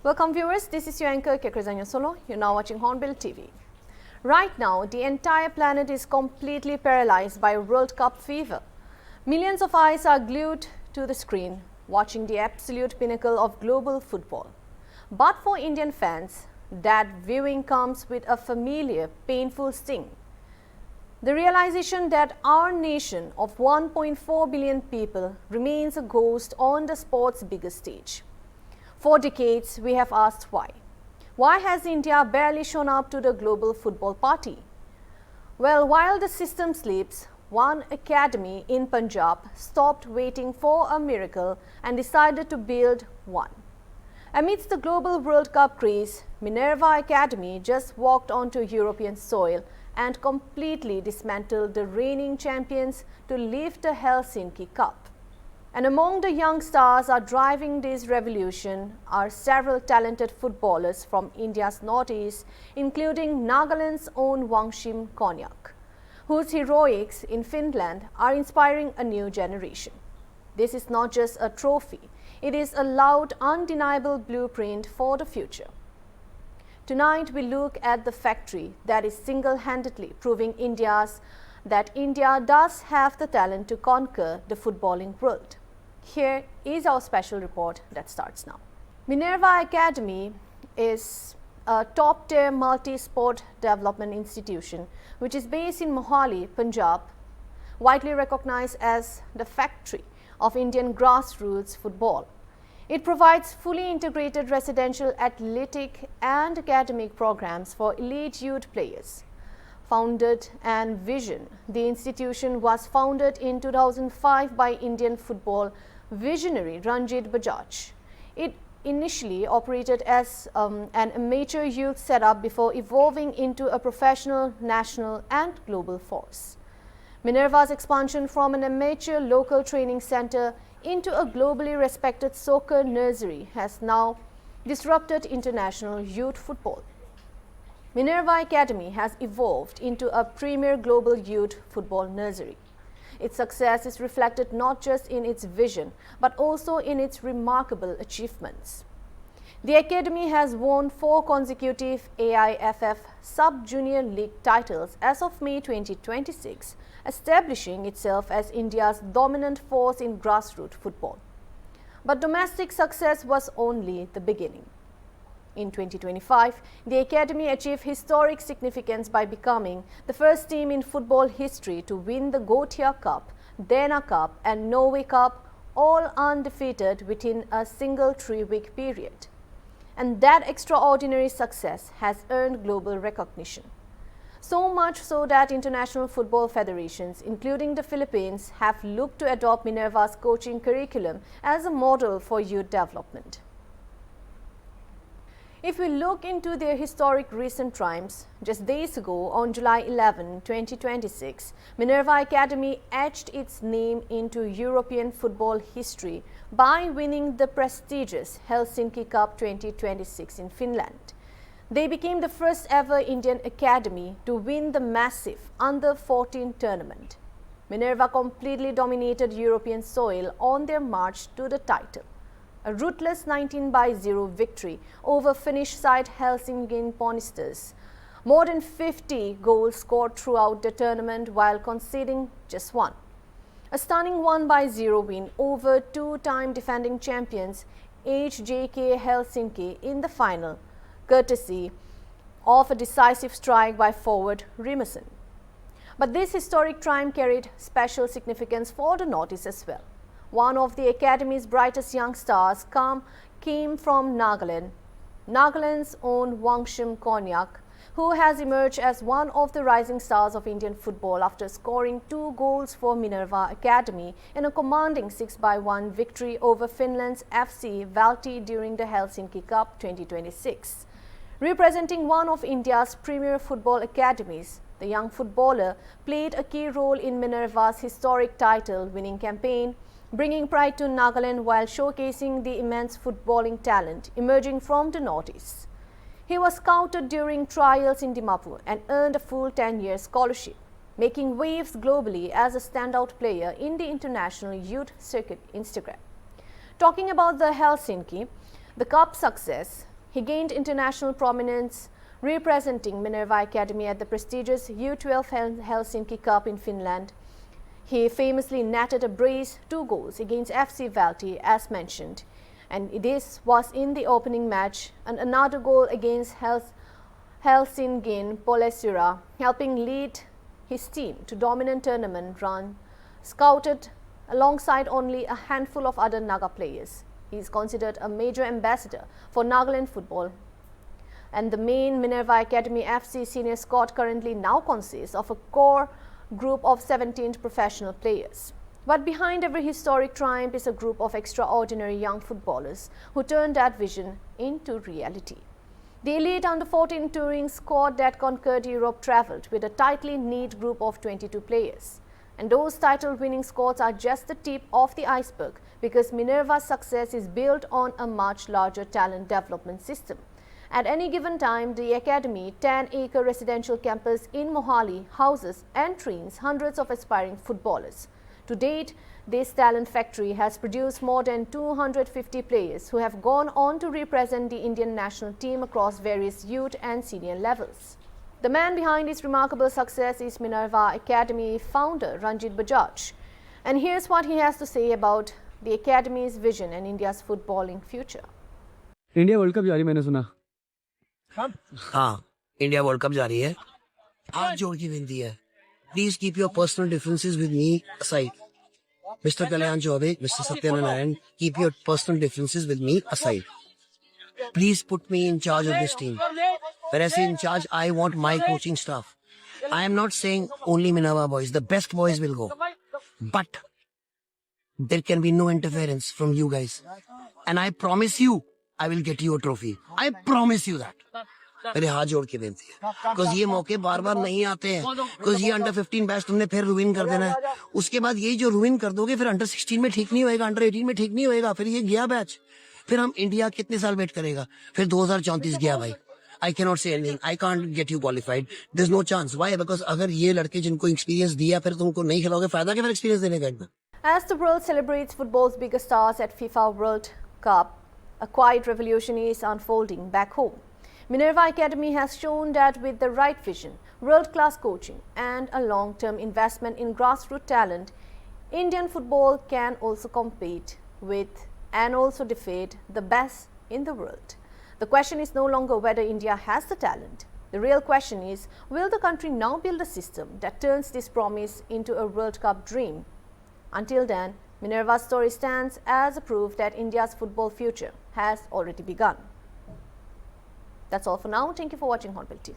Welcome viewers, this is your anchor Kekrazanya Solo. You're now watching Hornbill TV. Right now, the entire planet is completely paralyzed by World Cup fever. Millions of eyes are glued to the screen, watching the absolute pinnacle of global football. But for Indian fans, that viewing comes with a familiar, painful sting. The realization that our nation of 1.4 billion people remains a ghost on the sport's biggest stage. For decades, we have asked why. Why has India barely shown up to the global football party? Well, while the system sleeps, one academy in Punjab stopped waiting for a miracle and decided to build one. Amidst the global World Cup craze, Minerva Academy just walked onto European soil and completely dismantled the reigning champions to lift the Helsinki Cup. And among the young stars are driving this revolution are several talented footballers from India's northeast, including Nagaland's own Wangshim Konyak, whose heroics in Finland are inspiring a new generation. This is not just a trophy, it is a loud, undeniable blueprint for the future. Tonight we look at the factory that is single-handedly proving that India does have the talent to conquer the footballing world. Here is our special report that starts now. Minerva Academy is a top-tier multi-sport development institution which is based in Mohali, Punjab, widely recognized as the factory of Indian grassroots football. It provides fully integrated residential, athletic and academic programs for elite youth players. Founded and vision, the institution was founded in 2005 by Indian football visionary Ranjit Bajaj. It initially operated as an amateur youth setup before evolving into a professional, national and global force. Minerva's expansion from an amateur local training center into a globally respected soccer nursery has now disrupted international youth football. Minerva Academy has evolved into a premier global youth football nursery. Its success is reflected not just in its vision, but also in its remarkable achievements. The Academy has won 4 consecutive AIFF Sub-Junior League titles as of May 2026, establishing itself as India's dominant force in grassroots football. But domestic success was only the beginning. In 2025, the Academy achieved historic significance by becoming the first team in football history to win the Gothia Cup, Dana Cup and Norway Cup, all undefeated within a single 3-week period. And that extraordinary success has earned global recognition. So much so that international football federations, including the Philippines, have looked to adopt Minerva's coaching curriculum as a model for youth development. If we look into their historic recent triumphs, just days ago on July 11, 2026, Minerva Academy etched its name into European football history by winning the prestigious Helsinki Cup 2026 in Finland. They became the first ever Indian academy to win the massive Under-14 tournament. Minerva completely dominated European soil on their march to the title. A ruthless 19-0 victory over Finnish side Helsinki Ponisters. More than 50 goals scored throughout the tournament while conceding just 1. A stunning 1-0 win over 2-time defending champions HJK Helsinki in the final, courtesy of a decisive strike by forward Rimerson. But this historic triumph carried special significance for the Northeast as well. One of the Academy's brightest young stars came from Nagaland, Nagaland's own Wangshim Konyak, who has emerged as one of the rising stars of Indian football after scoring 2 goals for Minerva Academy in a commanding 6-1 victory over Finland's FC Valti during the Helsinki Cup 2026. Representing one of India's premier football academies, the young footballer played a key role in Minerva's historic title-winning campaign, bringing pride to Nagaland while showcasing the immense footballing talent emerging from the Northeast. He was scouted during trials in Dimapur and earned a full 10-year scholarship, making waves globally as a standout player in the international youth circuit Instagram. Talking about the Helsinki, the Cup success, he gained international prominence representing Minerva Academy at the prestigious U12 Helsinki Cup in Finland. He famously netted a brace 2 goals against FC Valti as mentioned, and this was in the opening match, and another goal against Helsinki Polesura, helping lead his team to dominant tournament run, scouted alongside only a handful of other Naga players. He is considered a major ambassador for Nagaland football. And the main Minerva Academy FC senior squad currently now consists of a core group of 17 professional players. But behind every historic triumph is a group of extraordinary young footballers who turned that vision into reality. The elite under-14 touring squad that conquered Europe travelled with a tightly knit group of 22 players. And those title-winning squads are just the tip of the iceberg because Minerva's success is built on a much larger talent development system. At any given time, the Academy 10-acre residential campus in Mohali houses and trains hundreds of aspiring footballers. To date, this talent factory has produced more than 250 players who have gone on to represent the Indian national team across various youth and senior levels. The man behind this remarkable success is Minerva Academy founder Ranjit Bajaj. And here's what he has to say about the Academy's vision and India's footballing future. India world cup जारी मैंने सुना। हाँ, India world cup जारी है। हाथ जोड़ की विनती है, please keep your personal differences with me aside. Mister Kalyan Choubey, mister Satyanarayan, keep your personal differences with me aside. Please put me in charge of this team. When I say in charge, I want my coaching staff. I am not saying only Minerva boys. The best boys will go. But there can be no interference from you guys. And I promise you, I will get you a trophy. I promise you that. मेरे हाथ जोड़ के बेनती है, because ये मौके बार बार नहीं आते हैं, बिकॉज ये अंडर 15 बैच तुमने फिर रुइन कर देना है, उसके बाद यही जो रुइन कर दोगे फिर अंडर 16 में ठीक नहीं होएगा, अंडर 18 में ठीक नहीं होएगा, फिर ये गया बैच, फिर हम इंडिया कितने साल वेट करेगा, फिर 2034 गया भाई. I cannot say anything. I can't get you qualified. There's no chance. Why? Because अगर ये लड़के जिनको एक्सपीरियंस दिया फिर तुमको नहीं खिलाओगे, फायदा क्या फिर एक्सपीरियंस देने का इतना. As the world celebrates football's biggest stars at FIFA World Cup, a quiet revolution is unfolding back home. Minerva Academy has shown that with the right vision, world-class coaching and a long-term investment in grassroots talent, Indian football can also compete with and also defeat the best in the world. The question is no longer whether India has the talent. The real question is, will the country now build a system that turns this promise into a World Cup dream? Until then, Minerva's story stands as a proof that India's football future has already begun. That's all for now. Thank you for watching Hornbill TV.